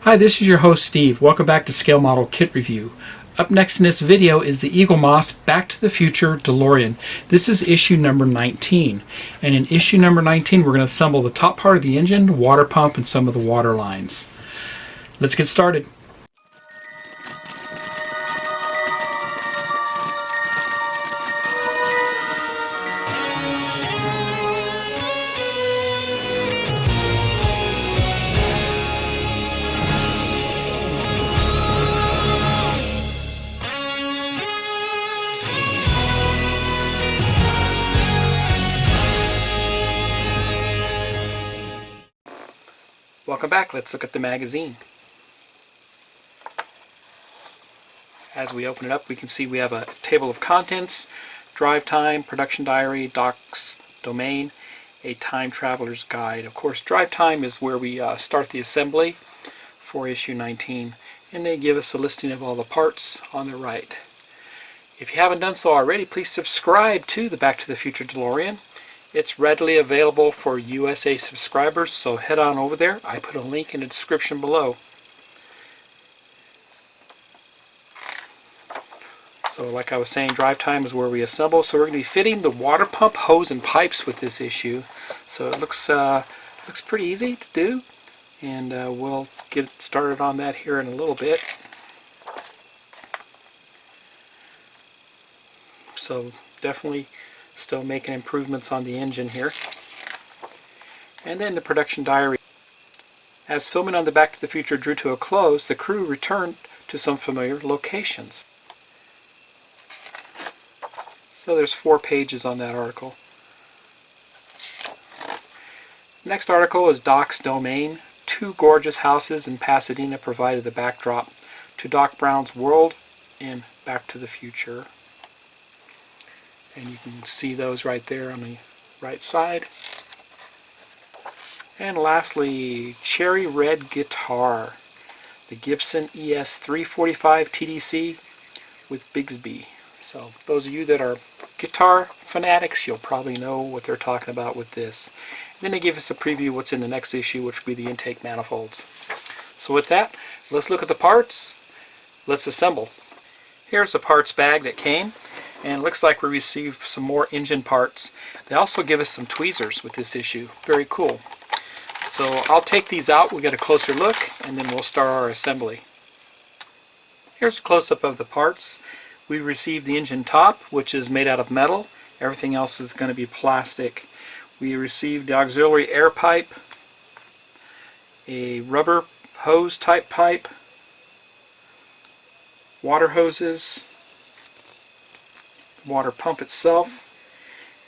Hi, this is your host Steve. Welcome back to Scale Model Kit Review. Up next in this video is the Eaglemoss Back to the Future Delorean. This is issue number 19. And in issue number 19 we're going to assemble the top part of the engine, the water pump, and some of the water lines. Let's get started. Welcome back. Let's look at the magazine. As we open it up, we can see we have a table of contents, drive time, production diary, docs, domain, a time traveler's guide. Of course, drive time is where we start the assembly for issue 19, and they give us a listing of all the parts on the right. If you haven't done so already, please subscribe to the Back to the Future DeLorean. It's readily available for USA subscribers, so head on over there. I put a link in the description below. So like I was saying, drive time is where we assemble. So we're going to be fitting the water pump, hose, and pipes with this issue. So it looks pretty easy to do, and we'll get started on that here in a little bit. So definitely still making improvements on the engine here. And then the production diary. As filming on the Back to the Future drew to a close, the crew returned to some familiar locations. So there's 4 pages on that article. Next article is Doc's Domain. 2 gorgeous houses in Pasadena provided the backdrop to Doc Brown's world in Back to the Future. And you can see those right there on the right side. And lastly, Cherry Red Guitar, the Gibson ES345 TDC with Bigsby. So those of you that are guitar fanatics, you'll probably know what they're talking about with this. And then they give us a preview of what's in the next issue, which will be the intake manifolds. So with that, let's look at the parts. Let's assemble. Here's the parts bag that came. And it looks like we received some more engine parts. They also give us some tweezers with this issue. Very cool. So I'll take these out, we'll get a closer look, and then we'll start our assembly. Here's a close-up of the parts. We received the engine top, which is made out of metal. Everything else is going to be plastic. We received the auxiliary air pipe, a rubber hose type pipe, water hoses, water pump itself,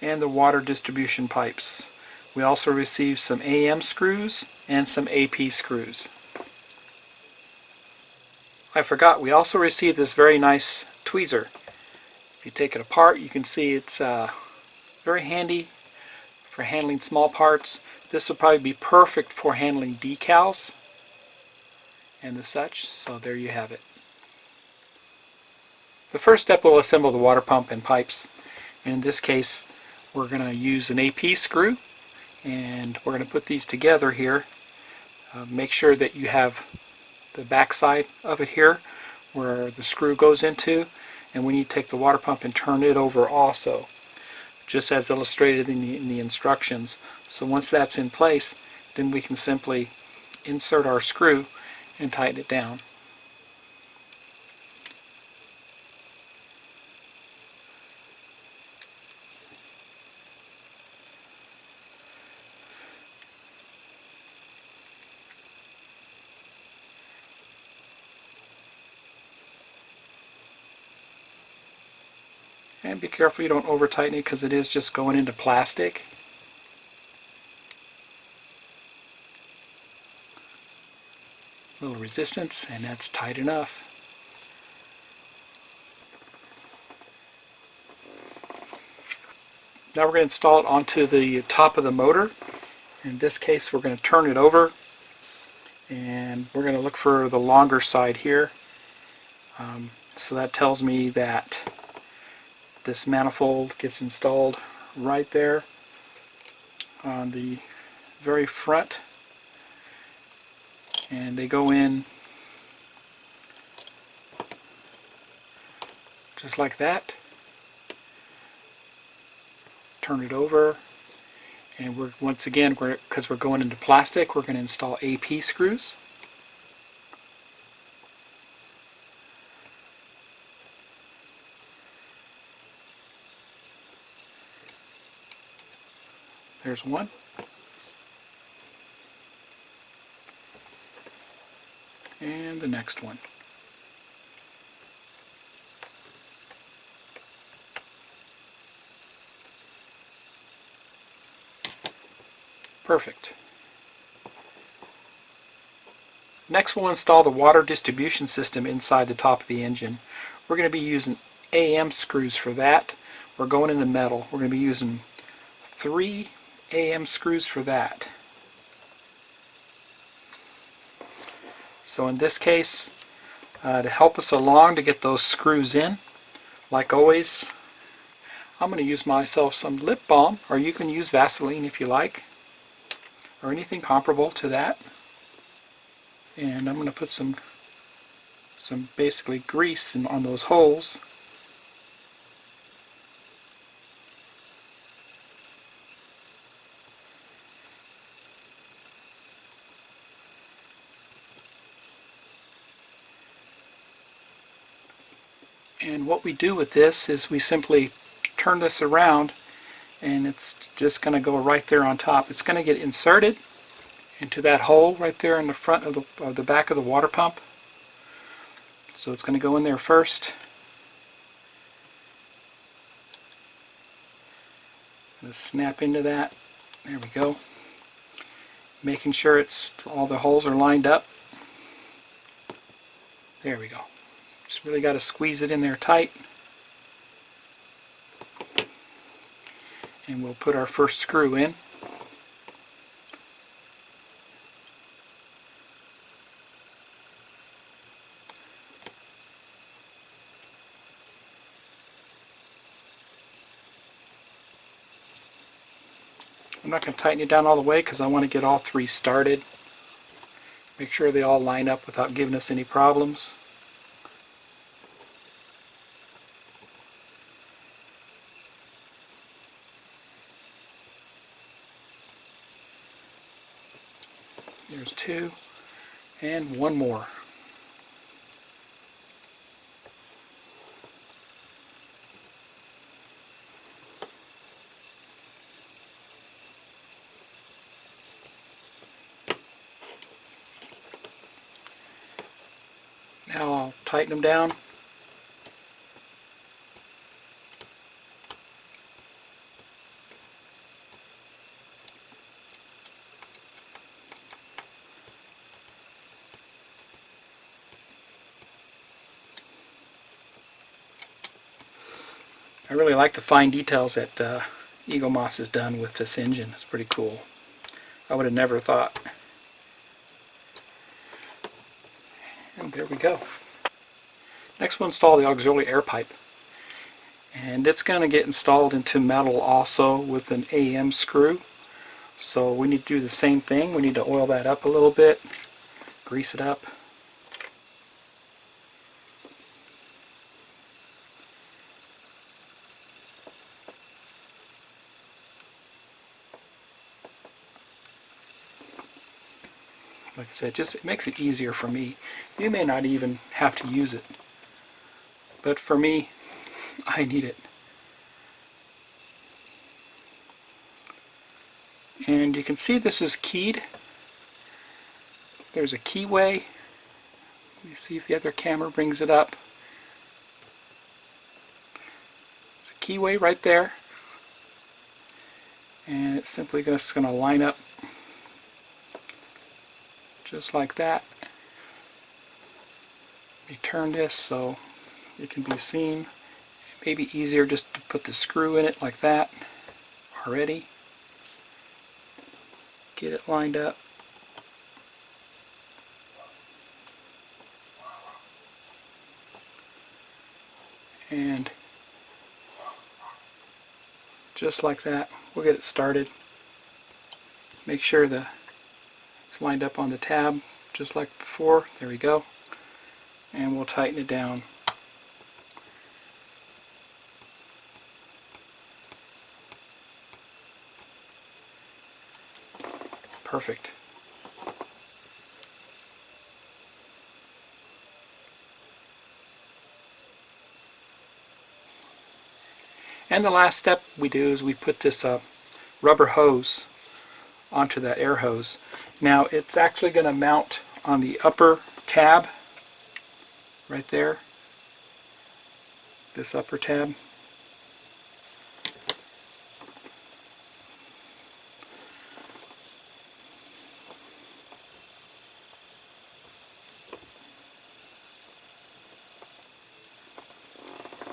and the water distribution pipes. We also received some AM screws and some AP screws. I forgot, we also received this very nice tweezer. If you take it apart, you can see it's very handy for handling small parts. This would probably be perfect for handling decals and the such, so there you have it. The first step, we'll assemble the water pump and pipes. And in this case, we're going to use an AP screw, and we're going to put these together here. Make sure that you have the back side of it here where the screw goes into, and we need to take the water pump and turn it over also, just as illustrated in the instructions. So once that's in place, then we can simply insert our screw and tighten it down. And be careful you don't over tighten it, because it is just going into plastic. A little resistance, and that's tight enough. Now we're going to install it onto the top of the motor. In this case, we're going to turn it over, and we're going to look for the longer side here. So that tells me that this manifold gets installed right there on the very front. and they go in just like that. Turn it over, and once again, because we're going into plastic, we're going to install AP screws. There's one. And the next one. Perfect. Next we'll install the water distribution system inside the top of the engine. We're going to be using AM screws for that. We're going into metal. We're going to be using 3 AM screws for that. So in this case, to help us along to get those screws in, like always, I'm going to use myself some lip balm, or you can use Vaseline if you like, or anything comparable to that. And I'm going to put some basically grease on those holes. And what we do with this is we simply turn this around, and it's just going to go right there on top. It's going to get inserted into that hole right there in the front of the back of the water pump. So it's going to go in there first. Let's snap into that. There we go. Making sure all the holes are lined up. There we go. Just really got to squeeze it in there tight. And we'll put our first screw in. I'm not going to tighten it down all the way because I want to get all 3 started. Make sure they all line up without giving us any problems. There's 2, and 1 more. Now I'll tighten them down. I really like the fine details that Eaglemoss has done with this engine. It's pretty cool. I would have never thought. And there we go. Next we'll install the auxiliary air pipe. And it's going to get installed into metal also with an AM screw. So we need to do the same thing. We need to oil that up a little bit, grease it up. Like I said, it makes it easier for me. You may not even have to use it, but for me, I need it. And you can see this is keyed. There's a keyway. Let me see if the other camera brings it up. There's a keyway right there. And it's simply just going to line up just like that. Let me turn this so it can be seen. It may be easier just to put the screw in it like that already. Get it lined up. And just like that, we'll get it started. Make sure it's lined up on the tab just like before. There we go. And we'll tighten it down. Perfect. And the last step we do is we put this rubber hose onto that air hose. Now it's actually going to mount on the upper tab right there, this upper tab.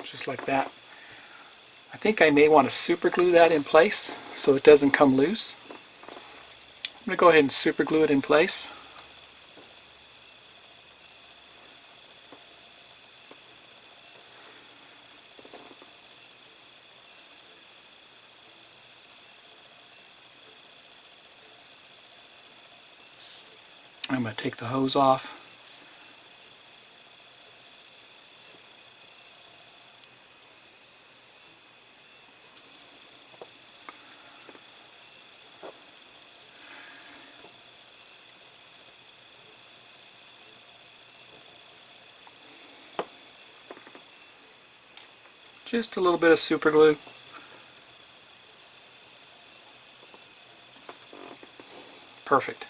Just like that. I think I may want to super glue that in place so it doesn't come loose. I'm going to go ahead and super glue it in place. I'm going to take the hose off. Just a little bit of super glue. Perfect.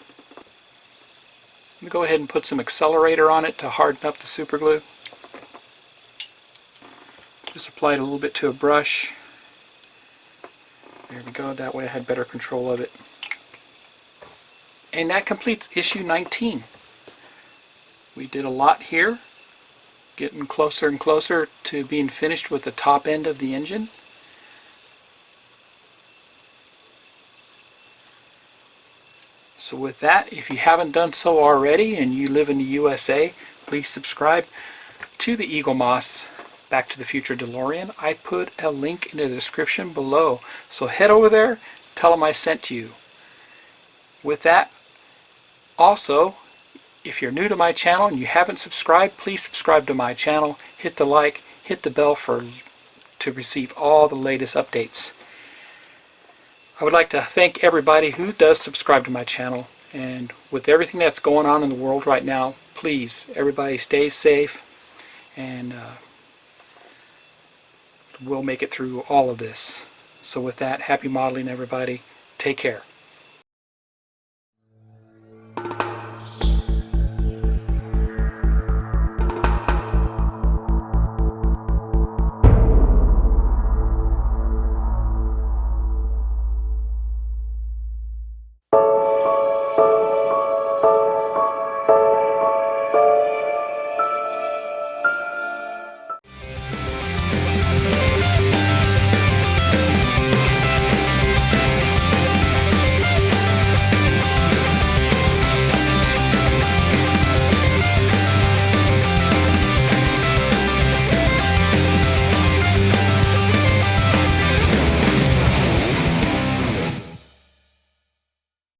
I'm going to go ahead and put some accelerator on it to harden up the super glue. Just apply it a little bit to a brush. There we go, that way I had better control of it. And that completes issue 19. We did a lot here, getting closer and closer to being finished with the top end of the engine. So with that, if you haven't done so already and you live in the USA, please subscribe to the Eaglemoss Back to the Future DeLorean. I put a link in the description below. So head over there, tell them I sent you. With that, also, if you're new to my channel and you haven't subscribed, please subscribe to my channel. Hit the like, hit the bell to receive all the latest updates. I would like to thank everybody who does subscribe to my channel. And with everything that's going on in the world right now, please, everybody stay safe, and we'll make it through all of this. So with that, happy modeling, everybody. Take care.